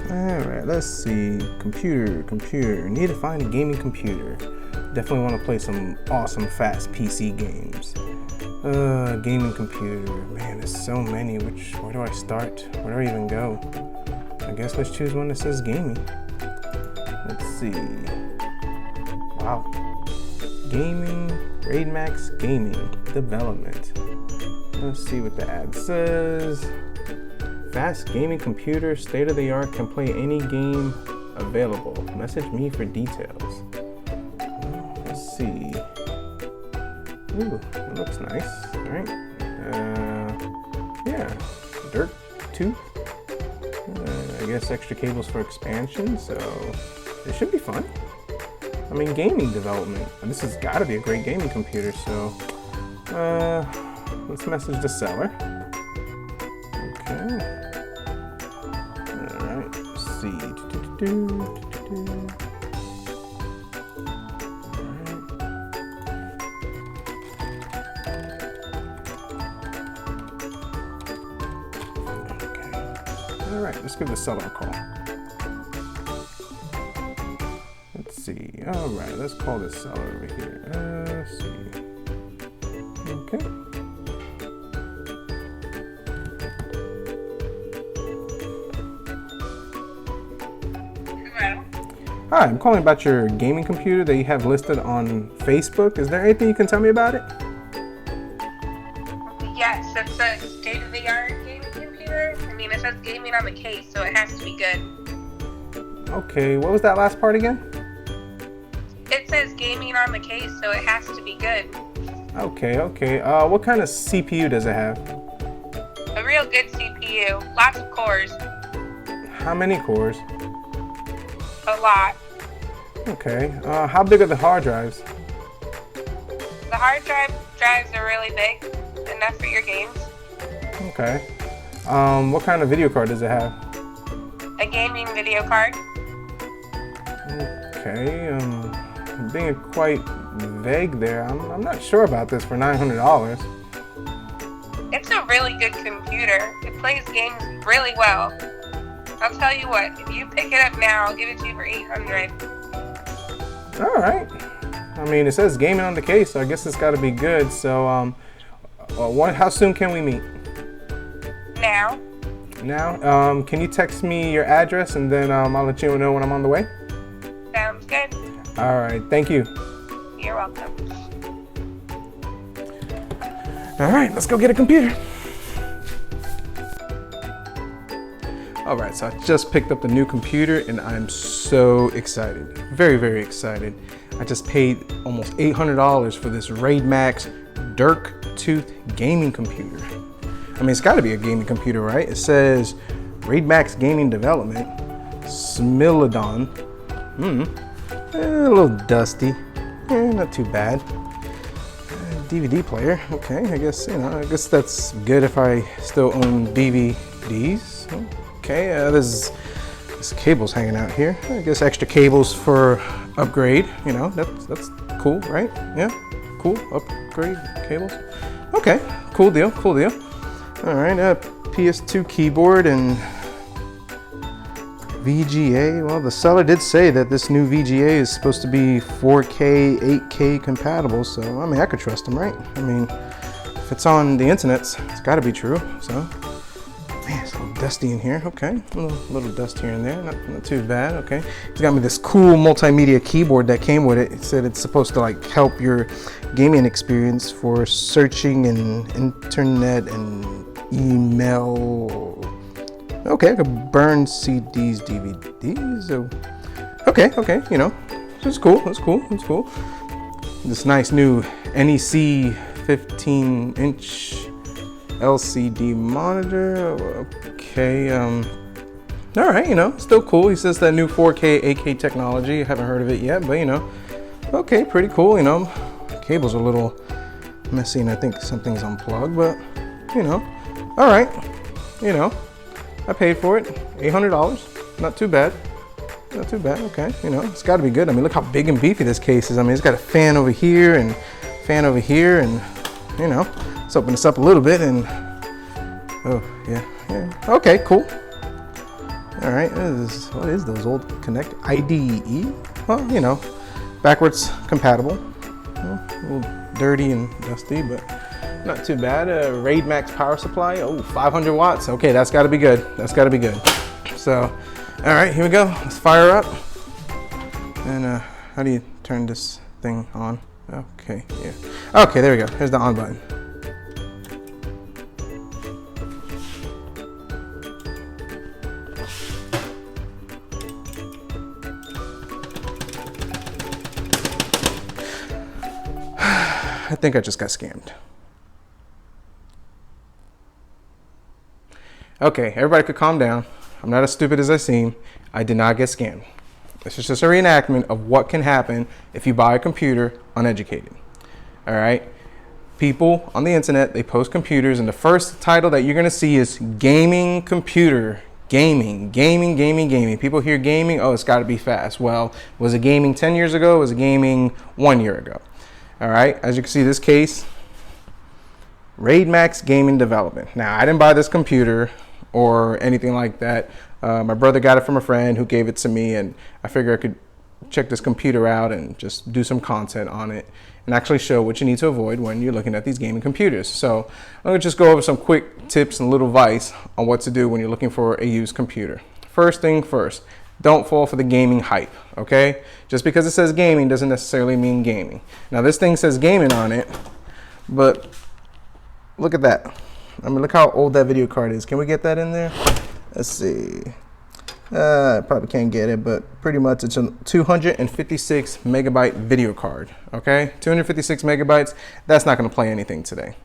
Alright, let's see. Computer. Need to find a gaming computer. Definitely want to play some awesome fast PC games. Gaming computer. Man, there's so many. Where do I start? Where do I even go? I guess let's choose one that says gaming. Let's see. Wow. Gaming, RaidMax Gaming Development. Let's see what the ad says. Fast gaming computer, state of the art, can play any game available. Message me for details. Let's see. Ooh, it looks nice. All right. Yeah. Dirt 2. I guess extra cables for expansion, so it should be fun. I mean, gaming development. This has got to be a great gaming computer, so let's message the seller. Okay. Alright, let's see. Alright, let's give the seller a call. Let's see. Alright, let's call this seller over here. Let's see. Okay. Hello. Hi, I'm calling about your gaming computer that you have listed on Facebook. Is there anything you can tell me about it? Yes, it's a state-of-the-art gaming computer. I mean, it says gaming on the case, so it has to be good. Okay, what was that last part again? It says gaming on the case, so it has to be good. Okay. What kind of CPU does it have? A real good CPU. Lots of cores. How many cores? A lot. Okay. How big are the hard drives? The hard drives are really big. Enough for your games. Okay. What kind of video card does it have? A gaming video card. Okay. Being quite vague there. I'm not sure about this for $900. It's a really good computer. It plays games really well. I'll tell you what, if you pick it up now, I'll give it to you for $800. All right. I mean, it says gaming on the case, so I guess it's got to be good. So, how soon can we meet? Now. Now? Can you text me your address and then I'll let you know when I'm on the way? Sounds good. All right. Thank you. You're welcome. All right, let's go get a computer. All right, so I just picked up the new computer and I'm so excited. Very, very excited. I just paid almost $800 for this RaidMax Dirk Tooth gaming computer. I mean, it's gotta be a gaming computer, right? It says RaidMax Gaming Development, Smilodon. A little dusty, not too bad. DVD player, okay, I guess that's good if I still own DVDs. Okay, there's cables hanging out here. I guess extra cables for upgrade, that's cool, right? Yeah, cool, upgrade cables. Okay, cool deal. All right, PS2 keyboard and VGA. Well, the seller did say that this new VGA is supposed to be 4K, 8K compatible, so I mean, I could trust him, right? I mean, if it's on the internet, it's gotta be true, so. Man, it's a little dusty in here, okay. A little dust here and there, not too bad, okay. He's got me this cool multimedia keyboard that came with it. It said it's supposed to like help your gaming experience for searching and internet and email. Okay, I could burn CDs, DVDs. So, okay, It's cool. This nice new NEC 15-inch LCD monitor. Okay, all right, still cool. He says that new 4K, 8K technology. I haven't heard of it yet, but okay, pretty cool. Cables are a little messy, and I think something's unplugged, but all right, I paid for it, $800. Not too bad. Okay, it's got to be good. I mean, look how big and beefy this case is. I mean, it's got a fan over here and let's open this up a little bit and oh yeah. Okay, cool. All right, what is those old Connect IDE? Well, you know, backwards compatible. Well, a little dirty and dusty, but not too bad. A Raid Max power supply. Oh, 500 watts. Okay, that's got to be good. That's got to be good. So, all right, here we go. Let's fire up. And how do you turn this thing on? Okay, yeah. Okay, there we go. Here's the on button. I think I just got scammed. Okay, everybody could calm down. I'm not as stupid as I seem. I did not get scammed. This is just a reenactment of what can happen if you buy a computer uneducated. All right? People on the internet, they post computers, and the first title that you're going to see is gaming computer. Gaming. People hear gaming, oh, it's got to be fast. Well, was it gaming 10 years ago? Was it gaming 1 year ago? All right, as you can see, this case, Raid Max Gaming Development. Now, I didn't buy this computer or anything like that. My brother got it from a friend who gave it to me, and I figured I could check this computer out and just do some content on it and actually show what you need to avoid when you're looking at these gaming computers. So I'm gonna just go over some quick tips and little advice on what to do when you're looking for a used computer. First thing first, don't fall for the gaming hype, okay? Just because it says gaming doesn't necessarily mean gaming. Now this thing says gaming on it, but look at that. I mean, look how old that video card is. Can we get that in there? Let's see. I probably can't get it, but pretty much it's a 256 megabyte video card, okay? 256 megabytes, that's not gonna play anything today.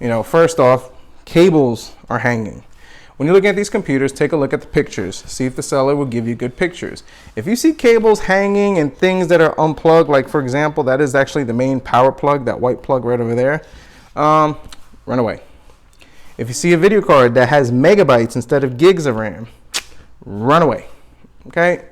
You know, first off, cables are hanging. When you're looking at these computers, take a look at the pictures. See if the seller will give you good pictures. If you see cables hanging and things that are unplugged, like for example, that is actually the main power plug, that white plug right over there, run away. If you see a video card that has megabytes instead of gigs of RAM, run away, okay?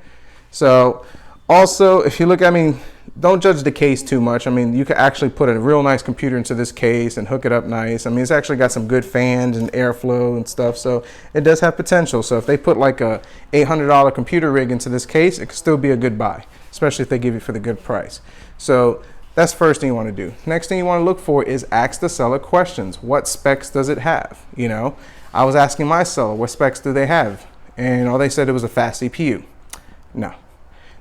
So also, if you look, I mean, don't judge the case too much. I mean, you could actually put a real nice computer into this case and hook it up nice. I mean, it's actually got some good fans and airflow and stuff, so it does have potential. So if they put like a $800 computer rig into this case, it could still be a good buy, especially if they give you for the good price. So that's the first thing you want to do. Next thing you want to look for is ask the seller questions. What specs does it have? You know, I was asking my seller, what specs do they have? And all they said it was a fast CPU. No,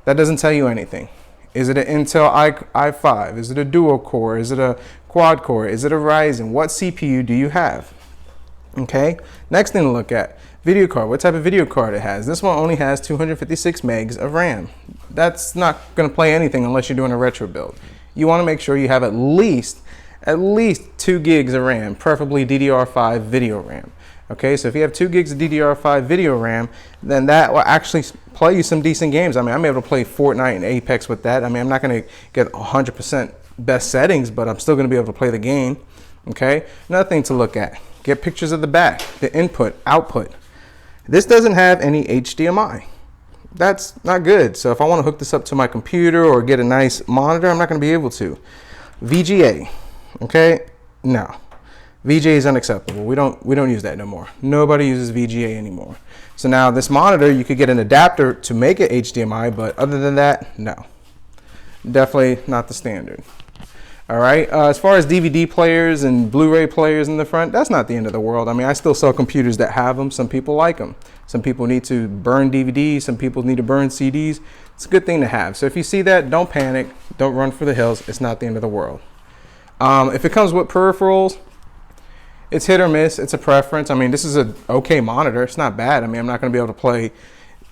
that doesn't tell you anything. Is it an Intel i5? Is it a dual core? Is it a quad core? Is it a Ryzen? What CPU do you have? Okay, next thing to look at, video card. What type of video card it has? This one only has 256 megs of RAM. That's not gonna play anything unless you're doing a retro build. You wanna make sure you have at least 2 gigs of RAM, preferably DDR5 video RAM. Okay, so if you have 2 gigs of DDR5 video RAM, then that will actually play you some decent games. I mean, I'm able to play Fortnite and Apex with that. I mean, I'm not gonna get 100% best settings, but I'm still gonna be able to play the game. Okay, another thing to look at, get pictures of the back, the input, output. This doesn't have any HDMI. That's not good. So if I wanna hook this up to my computer or get a nice monitor, I'm not gonna be able to. VGA, okay, no. VGA is unacceptable. We don't use that no more. Nobody uses VGA anymore. So now this monitor, you could get an adapter to make it HDMI, but other than that, no. Definitely not the standard. All right, as far as DVD players and Blu-ray players in the front, that's not the end of the world. I mean, I still sell computers that have them. Some people like them. Some people need to burn DVDs. Some people need to burn CDs. It's a good thing to have. So if you see that, don't panic. Don't run for the hills. It's not the end of the world. If it comes with peripherals, it's hit or miss. It's a preference. I mean, this is an okay monitor. It's not bad. I mean, I'm not going to be able to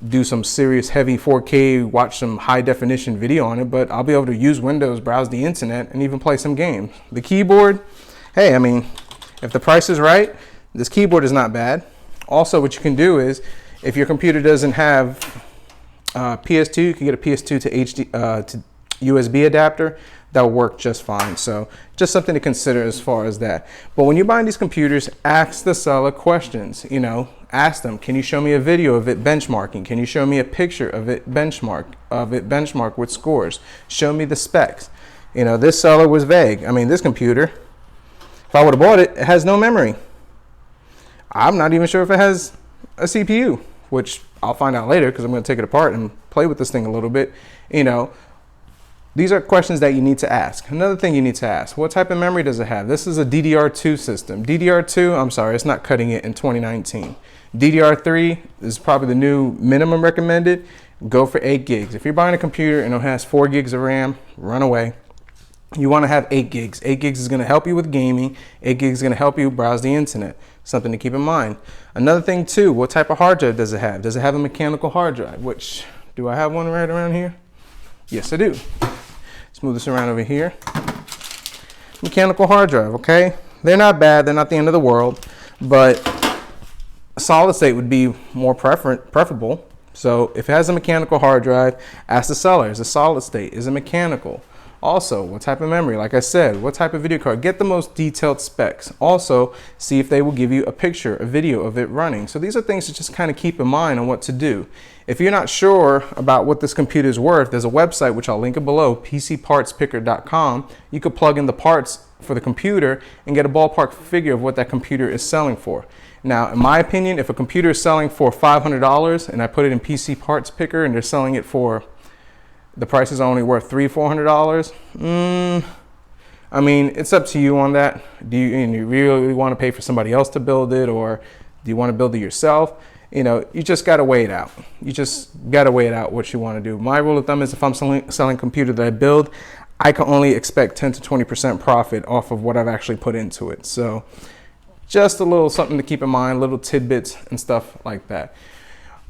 do some serious heavy 4K, watch some high definition video on it, but I'll be able to use Windows, browse the internet, and even play some games. The keyboard, hey, I mean, if the price is right, this keyboard is not bad. Also, what you can do is, if your computer doesn't have PS2, you can get a PS2 to USB adapter. That'll work just fine. So just something to consider as far as that. But when you're buying these computers, ask the seller questions. You know, ask them, can you show me a video of it benchmarking? Can you show me a picture of it benchmark with scores? Show me the specs. You know, this seller was vague. I mean, this computer, if I would have bought it, it has no memory. I'm not even sure if it has a CPU. which I'll find out later because I'm going to take it apart and play with this thing a little bit. You know, these are questions that you need to ask. Another thing you need to ask, what type of memory does it have? This is a DDR2 system. DDR2, I'm sorry, it's not cutting it in 2019. DDR3 is probably the new minimum recommended. Go for 8 gigs. If you're buying a computer and it has 4 gigs of RAM, run away. You want to have 8 gigs. 8 gigs is going to help you with gaming. 8 gigs is going to help you browse the internet. Something to keep in mind. Another thing too, what type of hard drive does it have? Does it have a mechanical hard drive? Which, do I have one right around here? Yes, I do. Let's move this around over here. Mechanical hard drive, okay? They're not bad, they're not the end of the world, but a solid state would be more preferable. So if it has a mechanical hard drive, ask the seller, is it solid state? Is it mechanical? Also, what type of memory? Like I said, what type of video card? Get the most detailed specs. Also, see if they will give you a picture, a video of it running. So these are things to just kind of keep in mind on what to do. If you're not sure about what this computer is worth, there's a website, which I'll link it below, pcpartspicker.com. You could plug in the parts for the computer and get a ballpark figure of what that computer is selling for. Now, in my opinion, if a computer is selling for $500 and I put it in PC Parts Picker and they're selling it for, the price is only worth $300-400, I mean, it's up to you on that. Do you really want to pay for somebody else to build it, or do you want to build it yourself? You know, you just got to weigh it out. You just got to weigh it out what you want to do. My rule of thumb is if I'm selling a computer that I build, I can only expect 10 to 20% profit off of what I've actually put into it. So just a little something to keep in mind, little tidbits and stuff like that.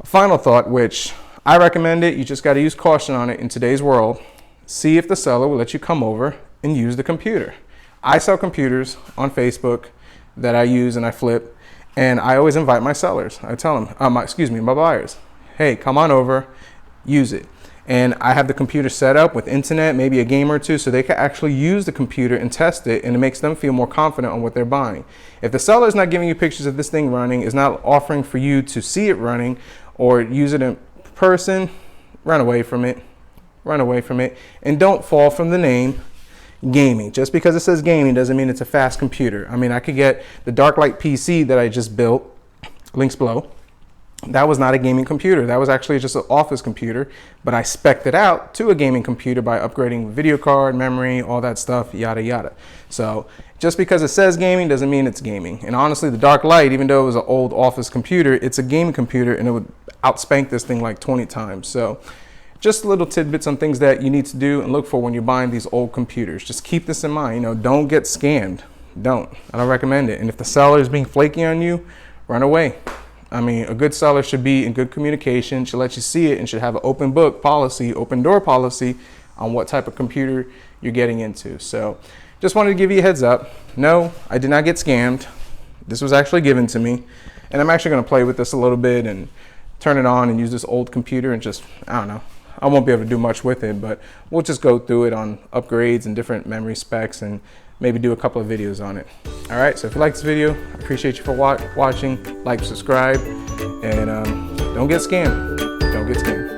A final thought, which I recommend it, you just got to use caution on it in today's world. See if the seller will let you come over and use the computer. I sell computers on Facebook that I use and I flip, and I always invite my sellers. I tell them, my buyers, hey, come on over, use it. And I have the computer set up with internet, maybe a game or two, so they can actually use the computer and test it, and it makes them feel more confident on what they're buying. If the seller is not giving you pictures of this thing running, is not offering for you to see it running or use it in person, run away from it. Run away from it. And don't fall from the name gaming. Just because it says gaming doesn't mean it's a fast computer. I mean, I could get the Darklight PC that I just built, links below. That was not a gaming computer. That was actually just an office computer, but I spec'd it out to a gaming computer by upgrading video card, memory, all that stuff, yada, yada. So just because it says gaming doesn't mean it's gaming. And honestly, the Darklight, even though it was an old office computer, it's a gaming computer, and it would outspank this thing like 20 times. So just little tidbits on things that you need to do and look for when you're buying these old computers. Just keep this in mind. You know, don't get scammed. Don't. I don't recommend it. And if the seller is being flaky on you, run away. I mean, a good seller should be in good communication, should let you see it, and should have an open book policy, open door policy on what type of computer you're getting into. So just wanted to give you a heads up. No, I did not get scammed. This was actually given to me. And I'm actually going to play with this a little bit and turn it on and use this old computer and just, I don't know. I won't be able to do much with it, but we'll just go through it on upgrades and different memory specs and maybe do a couple of videos on it. All right, so if you like this video, I appreciate you for watching. Like, subscribe, and don't get scammed. Don't get scammed.